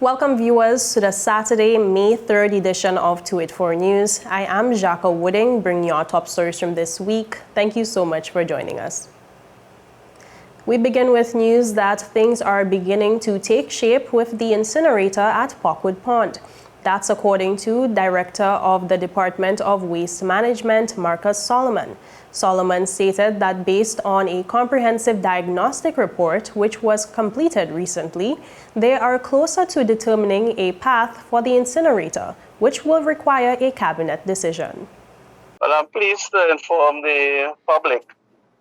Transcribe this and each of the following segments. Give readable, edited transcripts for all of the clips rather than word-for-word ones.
Welcome viewers to the Saturday, May 3rd edition of 284 News. I am Jacques Wooding, bringing you our top stories from this week. Thank you so much for joining us. We begin with news that things are beginning to take shape with the incinerator at Parkwood Pond. That's according to Director of the Department of Waste Management, Marcus Solomon. Solomon stated that based on a comprehensive diagnostic report which was completed recently, they are closer to determining a path for the incinerator, which will require a cabinet decision. Well, I'm pleased to inform the public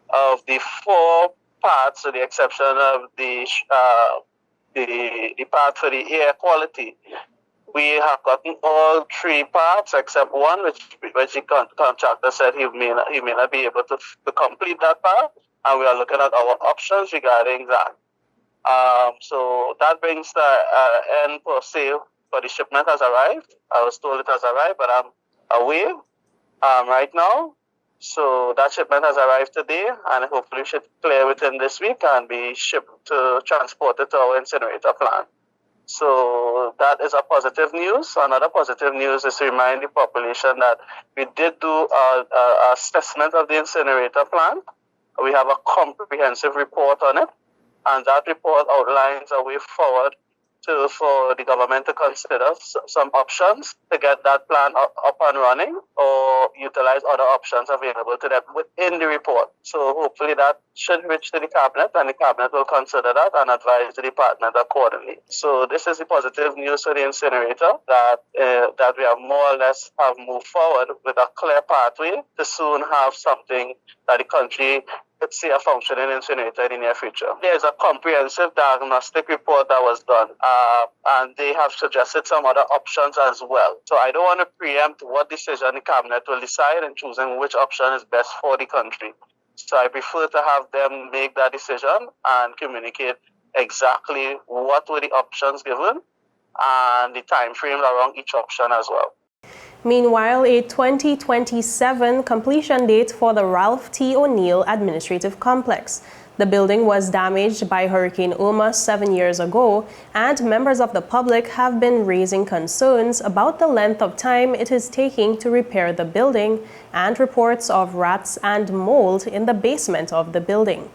of the 4 parts, with the exception of the part for the air quality. We have gotten all 3 parts except one, which the contractor said he may not be able to complete that part, and we are looking at our options regarding that. So that brings the end per se for the shipment has arrived. I was told it has arrived, but I'm away right now. So that shipment has arrived today, and hopefully should clear within this week and be transported to our incinerator plant. So that is a positive news. Another positive news is to remind the population that we did do an assessment of the incinerator plant. We have a comprehensive report on it, and that report outlines a way forward for the government to consider some options to get that plant up and running, or utilize other options available to them within the report. So hopefully that should reach to the cabinet, and the cabinet will consider that and advise the department accordingly. So this is the positive news for the incinerator, that we have more or less have moved forward with a clear pathway to soon have something that the country could see a functioning incinerator in the near future. There's a comprehensive diagnostic report that was done, and they have suggested some other options as well. So I don't want to preempt what decision the cabinet will decide in choosing which option is best for the country. So I prefer to have them make that decision and communicate exactly what were the options given and the time frames around each option as well. Meanwhile, a 2027 completion date for the Ralph T. O'Neill Administrative Complex. The building was damaged by Hurricane Irma 7 years ago, and members of the public have been raising concerns about the length of time it is taking to repair the building and reports of rats and mold in the basement of the building.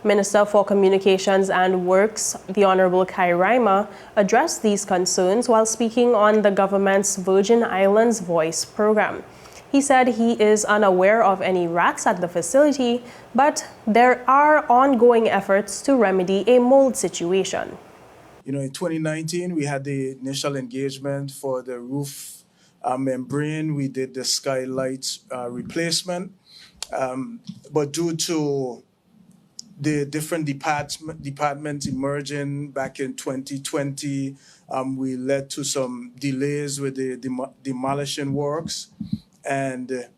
Minister for Communications and Works, the Honorable RYMER, addressed these concerns while speaking on the government's Virgin Islands Voice program. He said he is unaware of any rats at the facility, but there are ongoing efforts to remedy a mold situation. In 2019, we had the initial engagement for the roof membrane. We did the skylight replacement, but due to the different departments emerging back in 2020, we led to some delays with the demolition works. And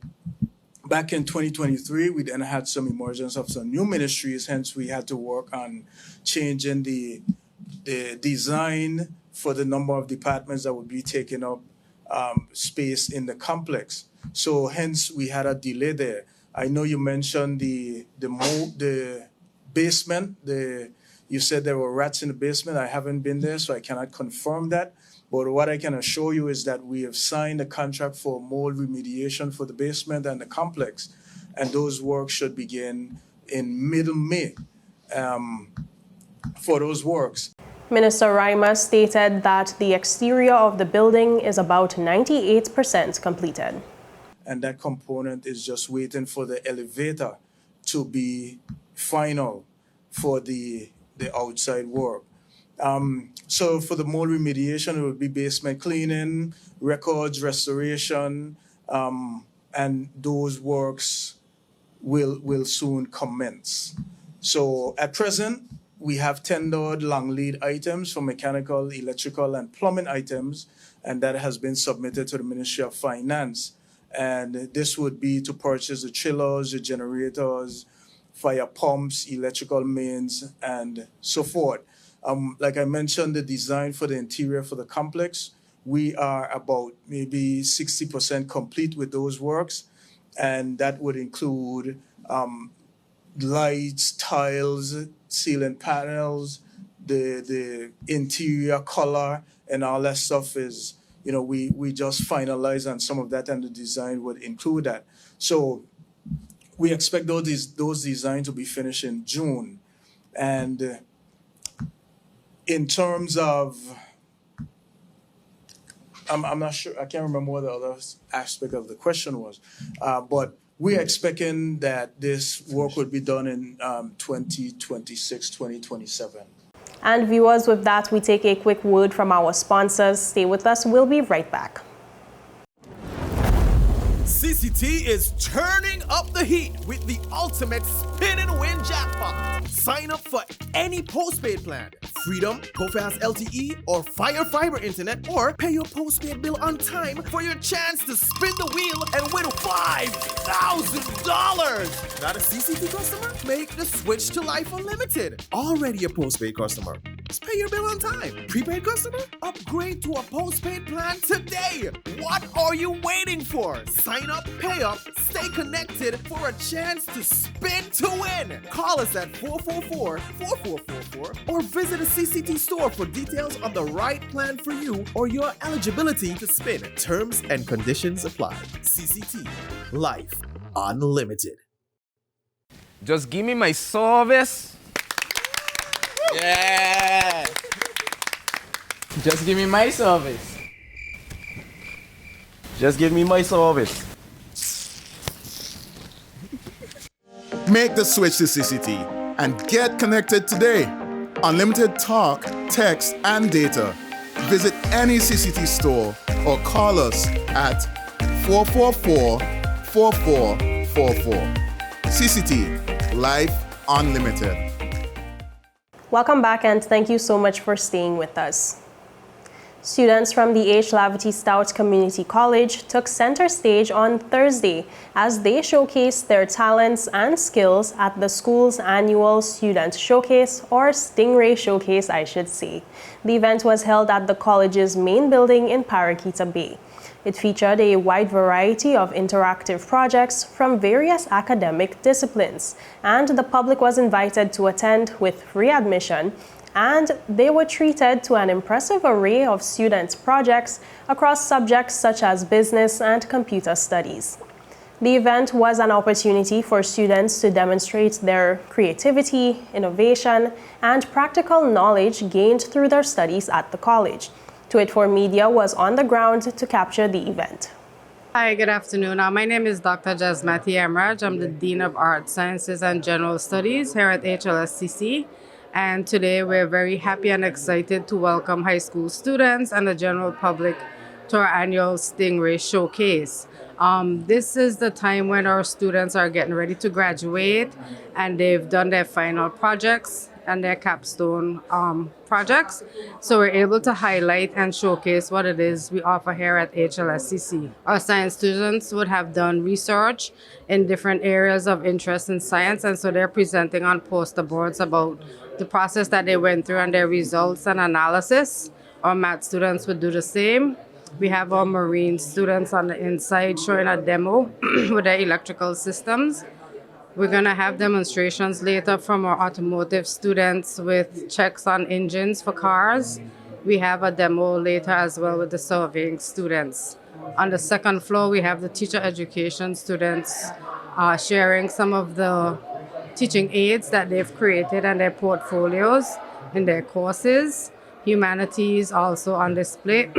back in 2023, we then had some emergence of some new ministries, hence we had to work on changing the design for the number of departments that would be taking up space in the complex. So hence we had a delay there. I know you mentioned the basement. You said there were rats in the basement. I haven't been there, so I cannot confirm that. But what I can assure you is that we have signed a contract for mold remediation for the basement and the complex, and those works should begin in middle May for those works. Minister RYMER stated that the exterior of the building is about 98% completed. And that component is just waiting for the elevator to be final for the outside work. So for the mold remediation, it will be basement cleaning, records, restoration, and those works will soon commence. So at present, we have tendered long lead items for mechanical, electrical, and plumbing items, and that has been submitted to the Ministry of Finance. And this would be to purchase the chillers, the generators, fire pumps, electrical mains, and so forth. Like I mentioned, the design for the interior for the complex, we are about maybe 60% complete with those works, and that would include lights, tiles, ceiling panels, the interior color, and all that stuff is, we just finalize on some of that, and the design would include that. So we expect those designs to be finished in June. And in terms of, I'm not sure, I can't remember what the other aspect of the question was, but we're expecting that this work would be done in 2026, 2027. And viewers, with that, we take a quick word from our sponsors. Stay with us. We'll be right back. CCT is turning up the heat with the ultimate spin and win jackpot. Sign up for any postpaid plan. Freedom, GoFast LTE, or Fire Fiber Internet, or pay your postpaid bill on time for your chance to spin the wheel and win $5,000. Not a CCT customer? Make the switch to Life Unlimited. Already a postpaid customer? Just pay your bill on time. Prepaid customer? Upgrade to a postpaid plan today. What are you waiting for? Sign up, pay up, stay connected for a chance to spin to win. Call us at 444-4444 or visit a CCT store for details on the right plan for you or your eligibility to spin. Terms and conditions apply. CCT. Life Unlimited. Just give me my service. Yeah. Just give me my service. Just give me my service. Make the switch to CCT and get connected today. Unlimited talk, text, and data. Visit any CCT store or call us at 444-4444. CCT, Life Unlimited. Welcome back, and thank you so much for staying with us. Students from the H. Lavity Stout Community College took center stage on Thursday as they showcased their talents and skills at the school's annual Student Showcase, or Stingray Showcase, I should say. The event was held at the college's main building in Paraquita Bay. It featured a wide variety of interactive projects from various academic disciplines, and the public was invited to attend with free admission, and they were treated to an impressive array of student projects across subjects such as business and computer studies. The event was an opportunity for students to demonstrate their creativity, innovation, and practical knowledge gained through their studies at the college. To It For Media was on the ground to capture the event. Hi, good afternoon. My name is Dr. Jasmati Amraj. I'm the Dean of Art Sciences and General Studies here at HLSCC. And today we're very happy and excited to welcome high school students and the general public to our annual Stingray Showcase. This is the time when our students are getting ready to graduate and they've done their final projects and their capstone projects. So we're able to highlight and showcase what it is we offer here at HLSCC. Our science students would have done research in different areas of interest in science, and so they're presenting on poster boards about the process that they went through and their results and analysis. Our math students would do the same. We have our marine students on the inside showing a demo with their electrical systems. We're going to have demonstrations later from our automotive students with checks on engines for cars. We have a demo later as well with the surveying students. On the second floor, we have the teacher education students sharing some of the teaching aids that they've created and their portfolios in their courses. Humanities also on display.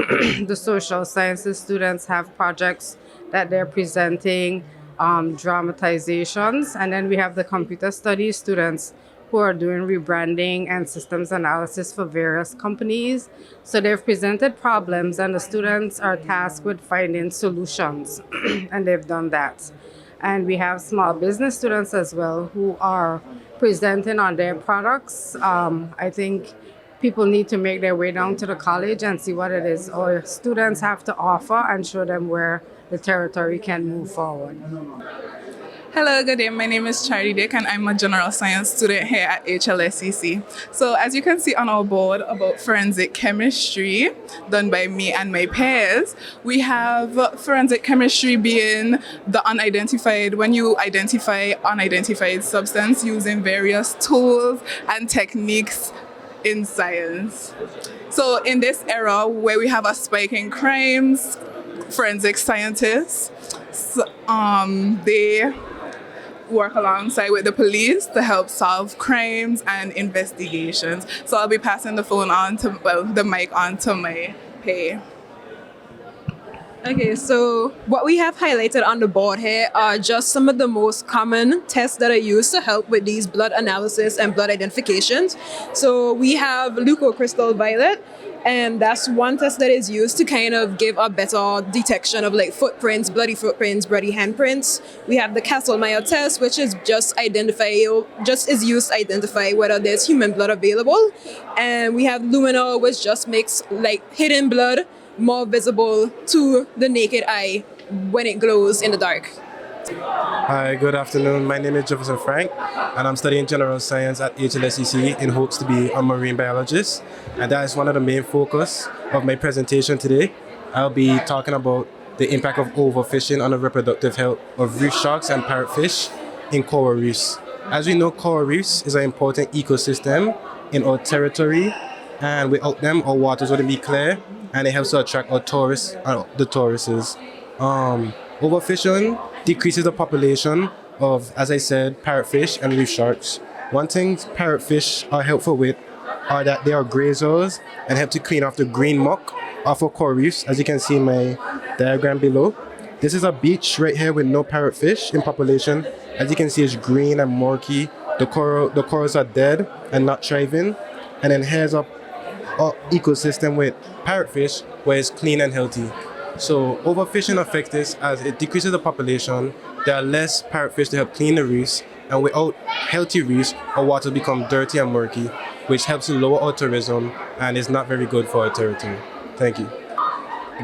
The social sciences students have projects that they're presenting, dramatizations, and then we have the computer studies students who are doing rebranding and systems analysis for various companies. So they've presented problems and the students are tasked with finding solutions and they've done that. And we have small business students as well who are presenting on their products. I think people need to make their way down to the college and see what it is our students have to offer and show them where the territory can move forward. Hello, good day. My name is Charlie Dick and I'm a general science student here at HLSCC. So as you can see on our board about forensic chemistry done by me and my peers, we have forensic chemistry being the unidentified, when you identify unidentified substance using various tools and techniques in science. So in this era where we have a spike in crimes, forensic scientists, they work alongside with the police to help solve crimes and investigations. So I'll be passing the mic on to my pay. Okay, so what we have highlighted on the board here are just some of the most common tests that are used to help with these blood analysis and blood identifications. So we have leucocrystal violet, and that's one test that is used to kind of give a better detection of like footprints, bloody handprints. We have the Kastle-Meyer test, which is just is used to identify whether there's human blood available. And we have Lumina, which just makes like hidden blood more visible to the naked eye when it glows in the dark. Hi, good afternoon. My name is Jefferson Frank, and I'm studying general science at HLSCC in hopes to be a marine biologist. And that is one of the main focus of my presentation today. I'll be talking about the impact of overfishing on the reproductive health of reef sharks and parrotfish in coral reefs. As we know, coral reefs is an important ecosystem in our territory, and without them, our waters wouldn't be clear, and it helps to attract our tourists, the tourists. Overfishing decreases the population of, as I said, parrotfish and reef sharks. One thing parrotfish are helpful with are that they are grazers and help to clean off the green muck off of coral reefs, as you can see in my diagram below. This is a beach right here with no parrotfish in population. As you can see, it's green and murky. The corals are dead and not thriving. And then here's a ecosystem with parrotfish where it's clean and healthy. So overfishing affects this as it decreases the population. There are less parrotfish to help clean the reefs, and without healthy reefs, our water become dirty and murky, which helps to lower our tourism and is not very good for our territory. Thank you.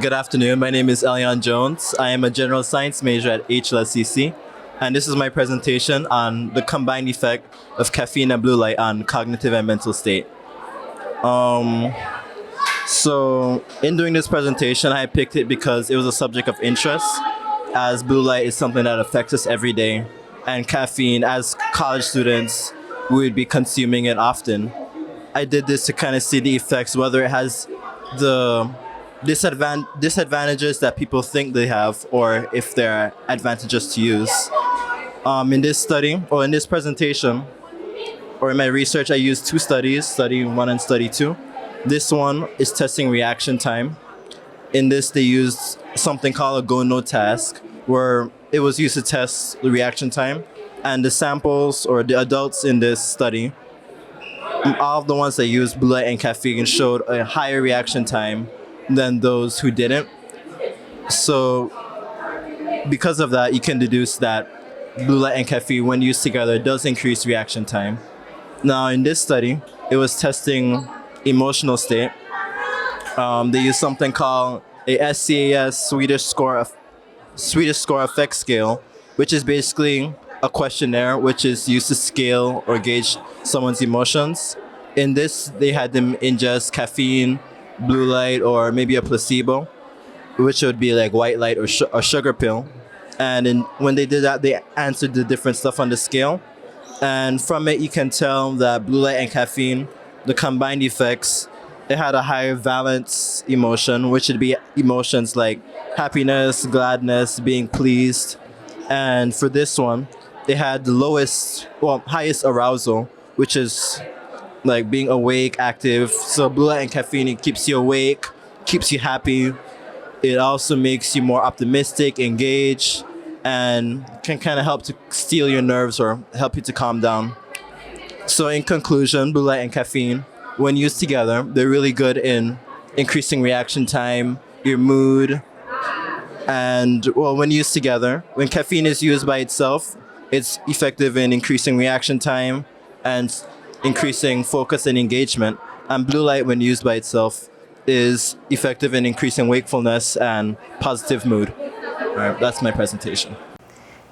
Good afternoon. My name is Elian Jones. I am a general science major at HLSCC, and this is my presentation on the combined effect of caffeine and blue light on cognitive and mental state. So in doing this presentation, I picked it because it was a subject of interest, as blue light is something that affects us every day, and caffeine, as college students, we would be consuming it often. I did this to kind of see the effects, whether it has the disadvantages that people think they have, or if there are advantages to use. In this study, or in this presentation, or in my research, I used two studies, study 1 and study 2. This one is testing reaction time. In this, they used something called a go-no task, where it was used to test the reaction time. And the samples, or the adults in this study, all of the ones that used blue light and caffeine showed a higher reaction time than those who didn't. So because of that, you can deduce that blue light and caffeine, when used together, does increase reaction time. Now, in this study, it was testing emotional state. They used something called a SCAS, Swedish Score Effect Scale, which is basically a questionnaire which is used to scale or gauge someone's emotions. In this, they had them ingest caffeine, blue light, or maybe a placebo, which would be like white light or a sugar pill. And when they did that, they answered the different stuff on the scale. And from it, you can tell that blue light and caffeine, the combined effects, it had a higher valence emotion, which would be emotions like happiness, gladness, being pleased. And for this one, it had the highest arousal, which is like being awake, active. So blue light and caffeine, it keeps you awake, keeps you happy. It also makes you more optimistic, engaged, and can kind of help to steal your nerves or help you to calm down. So in conclusion, blue light and caffeine, when used together, they're really good in increasing reaction time, your mood, and when used together, when caffeine is used by itself, it's effective in increasing reaction time and increasing focus and engagement. And blue light, when used by itself, is effective in increasing wakefulness and positive mood. All right, that's my presentation.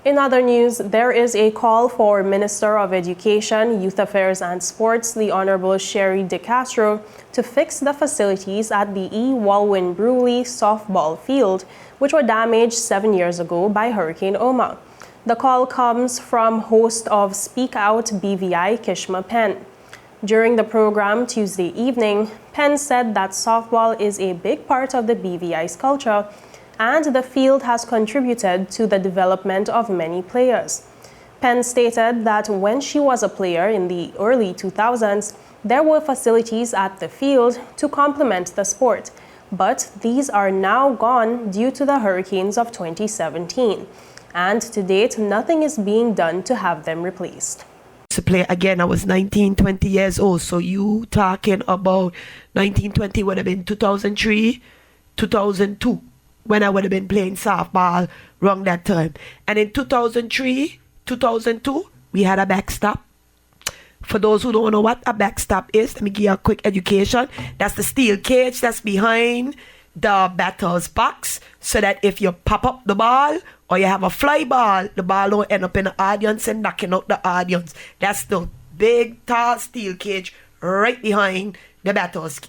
In other news, there is a call for Minister of Education, Youth Affairs and Sports, the Honorable Sherry DeCastro, to fix the facilities at the E. Walwyn Brewley softball field, which were damaged 7 years ago by Hurricane Irma. The call comes from host of Speak Out BVI, KISHMA PENN. During the program Tuesday evening, PENN said that softball is a big part of the BVI's culture, and the field has contributed to the development of many players. PENN stated that when she was a player in the early 2000s, there were facilities at the field to complement the sport, but these are now gone due to the hurricanes of 2017. And to date, nothing is being done to have them replaced. To play again, I was 19, 20 years old, so you talking about 1920 would have been 2003, 2002, when I would have been playing softball around that time. And in 2003, 2002, we had a backstop. For those who don't know what a backstop is, let me give you a quick education. That's the steel cage that's behind the batter's box, so that if you pop up the ball or you have a fly ball, the ball don't end up in the audience and knocking out the audience. That's the big, tall steel cage right behind the batter's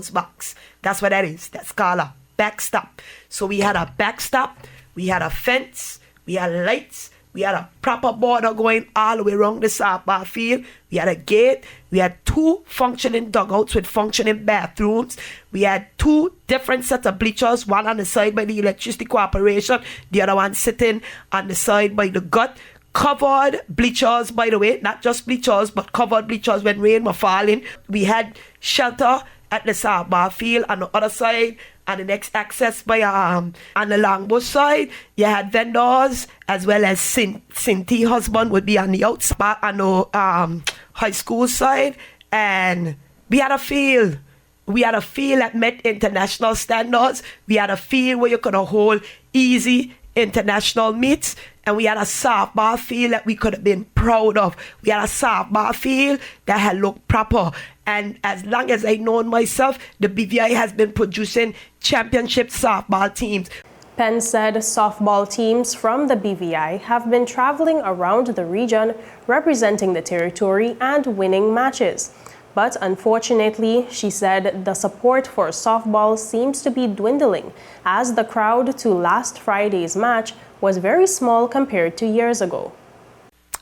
box. That's what that is. That's called a backstop. So we had a backstop, we had a fence, we had lights, we had a proper border going all the way around the softball field. We had a gate. We had 2 functioning dugouts with functioning bathrooms. We had 2 different sets of bleachers, one on the side by the Electricity Corporation, the other one sitting on the side by the gut. Covered bleachers, by the way, not just bleachers, but covered bleachers when rain was falling. We had shelter at the softball field on the other side. And the next access by on the Longbush side, you had vendors, as well as Cinti husband would be on the outside on the high school side. And we had a field. We had a field that met international standards. We had a field where you could hold easy international meets. And we had a softball field that we could have been proud of. We had a softball field that had looked proper. And as long as I known myself, the BVI has been producing championship softball teams. PENN said softball teams from the BVI have been traveling around the region, representing the territory and winning matches. But unfortunately, she said the support for softball seems to be dwindling, as the crowd to last Friday's match was very small compared to years ago.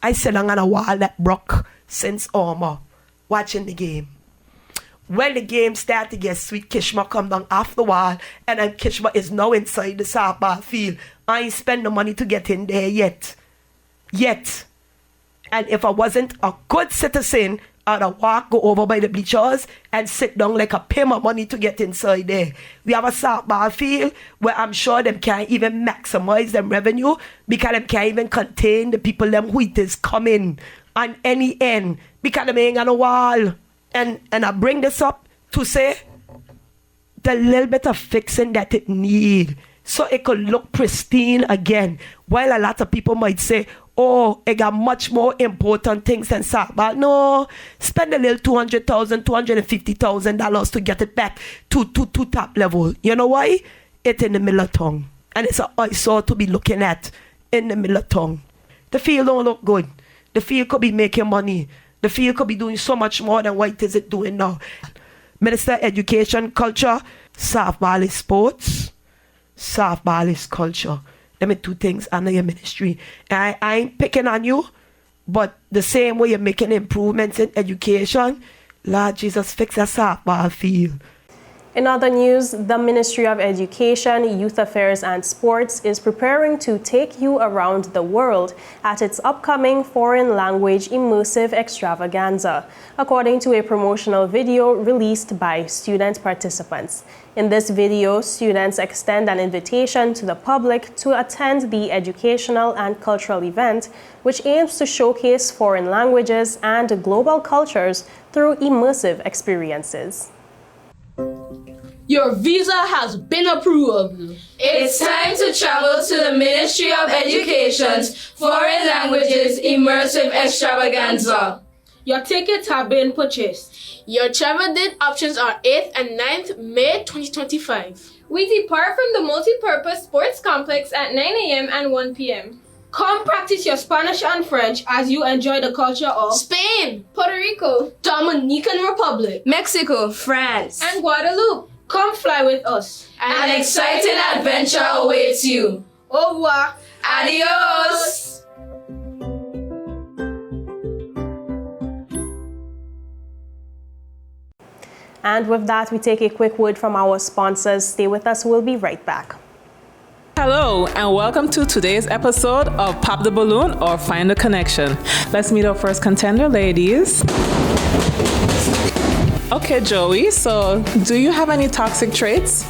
I sit on a wall that broke since IRMA, watching the game. When the game started to get sweet, KISHMA come down off the wall, and then KISHMA is now inside the softball field. I ain't spend the money to get in there yet. And if I wasn't a good citizen, I'd go over by the bleachers and sit down like a pay my money to get inside there. We have a softball field where I'm sure them can't even maximize them revenue, because them can't even contain the people them who it is coming on any end, because them ain't on a wall. And I bring this up to say the little bit of fixing that it need, so it could look pristine again. While a lot of people might say, oh, it got much more important things than softball. No, spend a little $200,000, $250,000 to get it back to top level. You know why? It's in the middle of town. And it's an eyesore to be looking at in the middle of town. The field don't look good. The field could be making money. The field could be doing so much more than what is it doing now. Minister Education, Culture, softball is sports, softball is culture. Them are 2 things under your ministry. And I ain't picking on you, but the same way you're making improvements in education, Lord Jesus, fix a softball field. In other news, the Ministry of Education, Youth Affairs and Sports is preparing to take you around the world at its upcoming foreign language immersive extravaganza, according to a promotional video released by student participants. In this video, students extend an invitation to the public to attend the educational and cultural event, which aims to showcase foreign languages and global cultures through immersive experiences. Your visa has been approved. It's time to travel to the Ministry of Education's Foreign Languages Immersive Extravaganza. Your tickets have been purchased. Your travel date options are 8th and 9th May 2025. We depart from the multi-purpose sports complex at 9 a.m. and 1 p.m. Come practice your Spanish and French as you enjoy the culture of Spain, Puerto Rico, Dominican Republic, Mexico, France, and Guadeloupe. Come fly with us. An exciting adventure awaits you. Au revoir. Adios. And with that, we take a quick word from our sponsors. Stay with us, we'll be right back. Hello and welcome to today's episode of Pop the Balloon or Find the Connection. Let's meet our first contender, ladies. Okay, Joey, so do you have any toxic traits?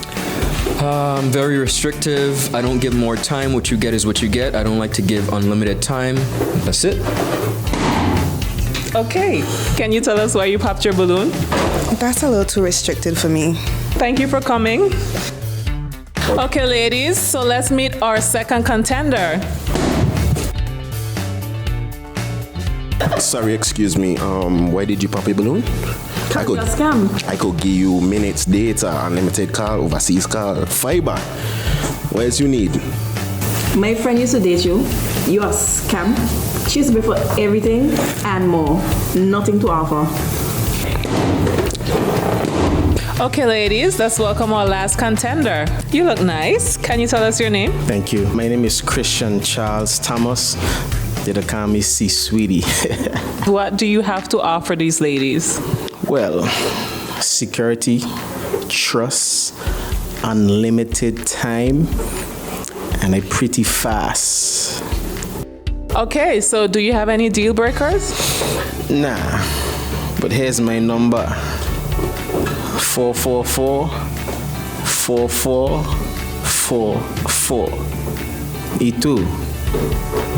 I'm very restrictive. I don't give more time. What you get is what you get. I don't like to give unlimited time. That's it. Okay, can you tell us why you popped your balloon? That's a little too restricted for me. Thank you for coming. Okay, ladies, so let's meet our second contender. Sorry, excuse me. Why did you pop a balloon? I could give you minutes, data, unlimited call, overseas call, fiber. What else you need? My friend used to date you. You are a scam. She used to pay for everything and more. Nothing to offer. Okay, ladies, let's welcome our last contender. You look nice. Can you tell us your name? Thank you. My name is Christian Charles Thomas. They call me C Sweetie. What do you have to offer these ladies? Well, security, trust, unlimited time, and I'm pretty fast. Okay, so do you have any deal breakers? Nah, but here's my number. 444-4444. Y tú,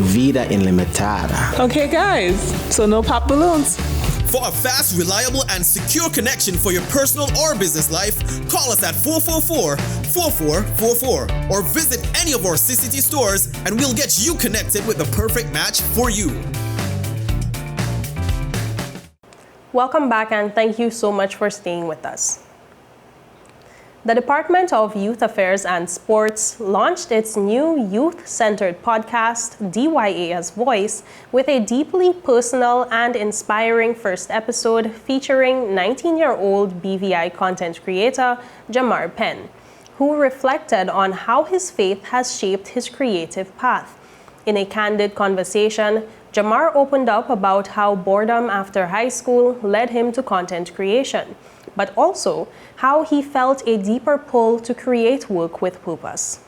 vida ilimitada. Okay, guys, so no pop balloons. For a fast, reliable, and secure connection for your personal or business life, call us at 444-4444 or visit any of our CCT stores and we'll get you connected with the perfect match for you. Welcome back and thank you so much for staying with us. The Department of Youth Affairs and Sports launched its new youth-centered podcast, DYA's Voice, with a deeply personal and inspiring first episode featuring 19-year-old BVI content creator Jamar PENN, who reflected on how his faith has shaped his creative path. In a candid conversation, Jamar opened up about how boredom after high school led him to content creation, but also how he felt a deeper pull to create work with purpose.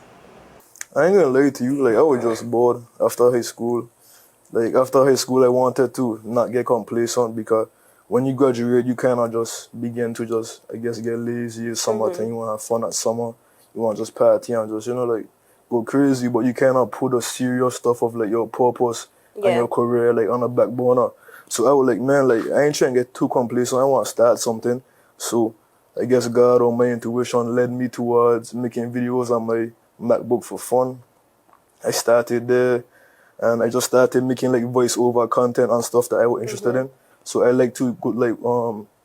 I ain't gonna lie to you, I was just bored after high school. After high school, I wanted to not get complacent because when you graduate, you cannot just begin to get lazy. It's summertime, you wanna have fun at summer. You wanna just party and just, go crazy, but you cannot put the serious stuff of your purpose and your career on the back burner. So I was I ain't trying to get too complacent. I want to start something. So I guess God or my intuition led me towards making videos on my MacBook for fun. I started there and I just started making voiceover content and stuff that I was interested in. So I like to go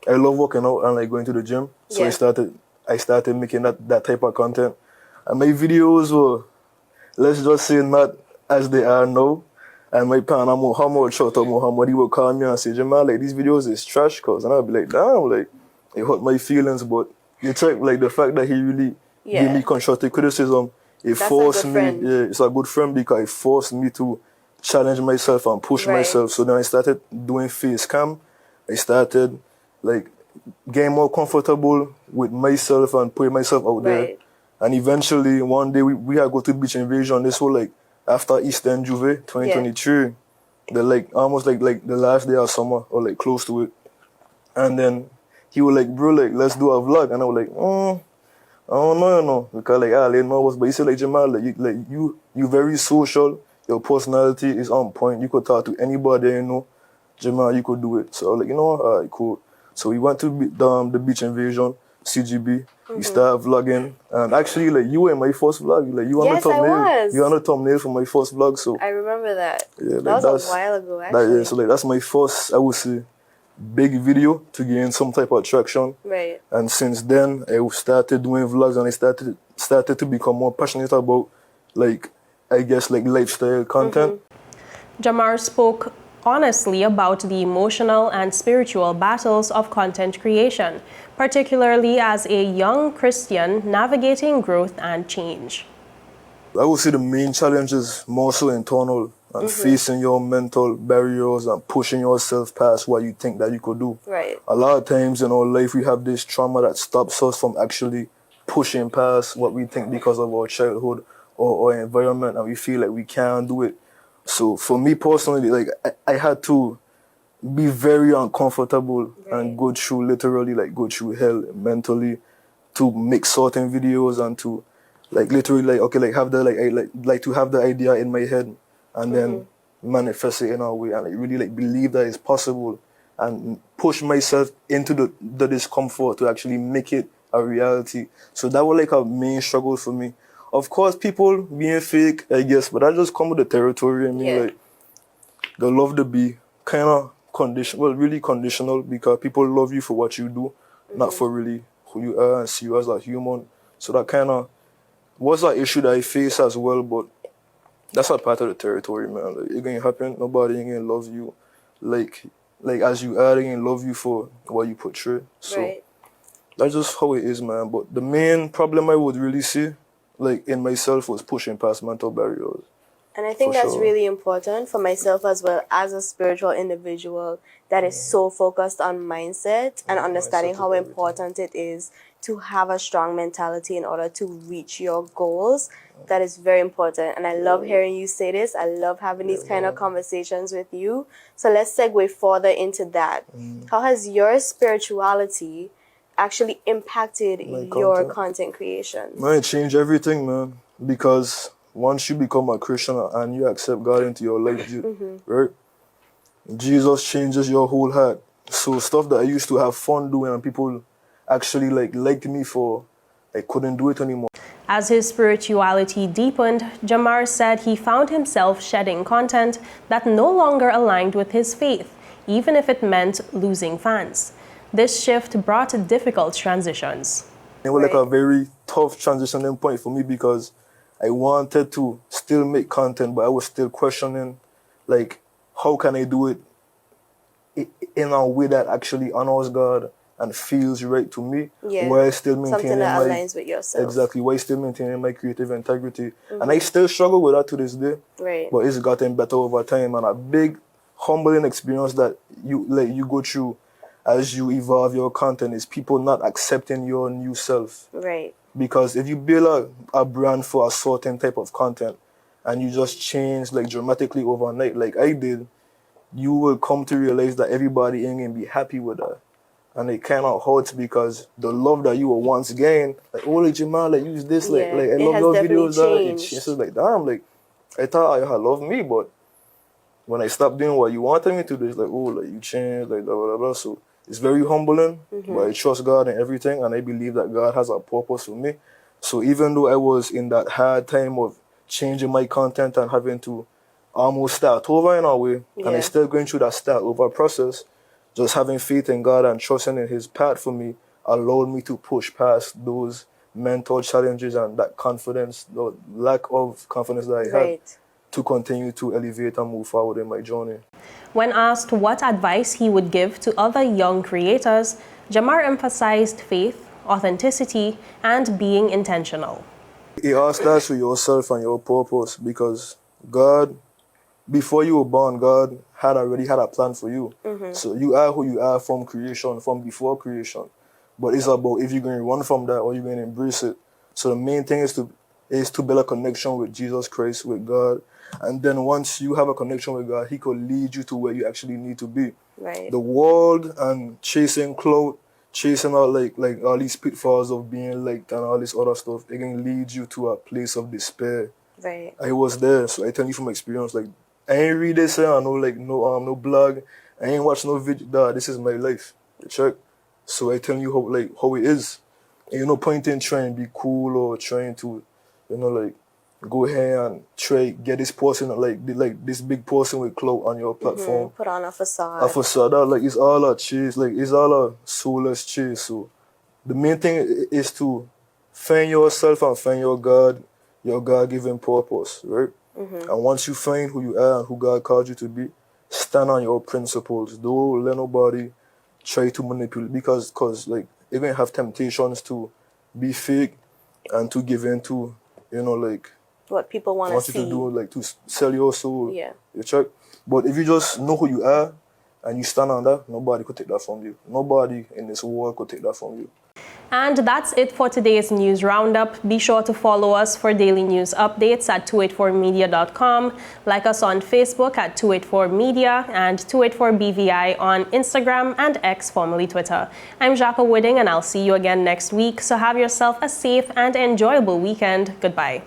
I love working out and going to the gym. So I started making that type of content. And my videos were, let's just say, not as they are now. And my partner Muhammad, shout out Muhammad, he would call me and say, Jamal, these videos is trash, cause. And I'd be like, damn, it hurt my feelings, but you check the fact that he really gave me constructive criticism, it forced me, it's a good friend because it forced me to challenge myself and push myself. So then I started doing face cam. I started getting more comfortable with myself and putting myself out there. And eventually one day we had go to Beach Invasion. This was after Eastern Juve 2023. Almost the last day of summer or close to it. And then he was bro, let's do a vlog. And I was I don't know, because I didn't know but he said Jamal, you very social, your personality is on point. You could talk to anybody, Jamal, you could do it. So I was all right, cool. So we went to the Beach Invasion, CGB. We started vlogging, and actually, you were in my first vlog. You on the thumbnail. I was. You on the thumbnail for my first vlog. So I remember that. Yeah, that was a while ago, actually. So that's my first, I would say, big video to gain some type of traction. Right. And since then, I started doing vlogs, and I started to become more passionate about, lifestyle content. Jamar spoke honestly about the emotional and spiritual battles of content creation, particularly as a young Christian navigating growth and change. I would say the main challenge is more so internal. and facing your mental barriers and pushing yourself past what you think that you could do. Right. A lot of times in our life we have this trauma that stops us from actually pushing past what we think because of our childhood or environment, and we feel like we can't do it. So for me personally, like I had to be very uncomfortable and go through go through hell mentally to make certain videos and to have the idea in my head and then manifest it in a way and really believe that it's possible and push myself into the discomfort to actually make it a reality. So that was a main struggle for me. Of course, people being fake, I guess, but that just come with the territory. I mean, the love to be kind of really conditional because people love you for what you do, not for really who you are and see you as a human. So that kind of was an issue that I faced as well, but that's a part of the territory, man. Like, it ain't happen. Nobody ain't gonna love you like as you are. They ain't love you for what you portray. So that's just how it is, man. But the main problem I would really see, in myself, was pushing past mental barriers. And I think that's really important for myself as well as a spiritual individual that is so focused on mindset and understanding how important it is to have a strong mentality in order to reach your goals. That is very important. And I love hearing you say this. I love having these kind of conversations with you. So let's segue further into that. How has your spirituality actually impacted your content creation? Man, it changed everything, man. Because once you become a Christian and you accept God into your life, right? Jesus changes your whole heart. So stuff that I used to have fun doing and people actually liked me for, I couldn't do it anymore. As his spirituality deepened, Jamar said he found himself shedding content that no longer aligned with his faith, even if it meant losing fans. This shift brought difficult transitions. It was a very tough transitioning point for me because I wanted to still make content, but I was still questioning, how can I do it in a way that actually honors God and feels right to me, while still maintaining something that aligns with yourself. Exactly, while still maintaining my creative integrity. And I still struggle with that to this day. Right. But it's gotten better over time, and a big humbling experience that you go through as you evolve your content is people not accepting your new self. Right. Because if you build a brand for a certain type of content and you just change dramatically overnight, like I did, you will come to realize that everybody ain't gonna be happy with that. And it kind of hurts because the love that you were once gained, oh, Jamal, use this, I love your videos. It's just damn, I thought you had loved me, but when I stopped doing what you wanted me to do, it's you changed, blah, blah, blah. So it's very humbling, but I trust God in everything, and I believe that God has a purpose for me. So even though I was in that hard time of changing my content and having to almost start over in a way, and I'm still going through that start over process, just having faith in God and trusting in His path for me allowed me to push past those mental challenges and that confidence, the lack of confidence that I had to continue to elevate and move forward in my journey. When asked what advice he would give to other young creators, Jamar emphasized faith, authenticity, and being intentional. It all starts with yourself and your purpose, because God, before you were born, God had already had a plan for you. So you are who you are from creation, from before creation. But it's about if you're going to run from that or you're going to embrace it. So the main thing is to build a connection with Jesus Christ, with God. And then once you have a connection with God, He could lead you to where you actually need to be. Right. The world and chasing clout, chasing out like all these pitfalls of being liked and all this other stuff, it can lead you to a place of despair. Right. I was there, so I tell you from experience, I ain't read this, I know no blog, I ain't watch no video. This is my life. Check. So I tell you how it is. And no point in trying to be cool or trying to, go ahead and try get this person this big person with clout on your platform. Put on a facade. A facade, it's all a chase, it's all a soulless chase. So the main thing is to find yourself and find your God-given purpose, right? And once you find who you are and who God called you to be, stand on your principles. Don't let nobody try to manipulate, because you're gonna have temptations to be fake and to give in to, what people want to see. You to do, like, to sell your soul. Yeah. You check? But if you just know who you are and you stand on that, nobody could take that from you. Nobody in this world could take that from you. And that's it for today's news roundup. Be sure to follow us for daily news updates at 284media.com. Like us on Facebook at 284media and 284BVI on Instagram and X, formerly Twitter. I'm Jacques Wooding, and I'll see you again next week. So have yourself a safe and enjoyable weekend. Goodbye.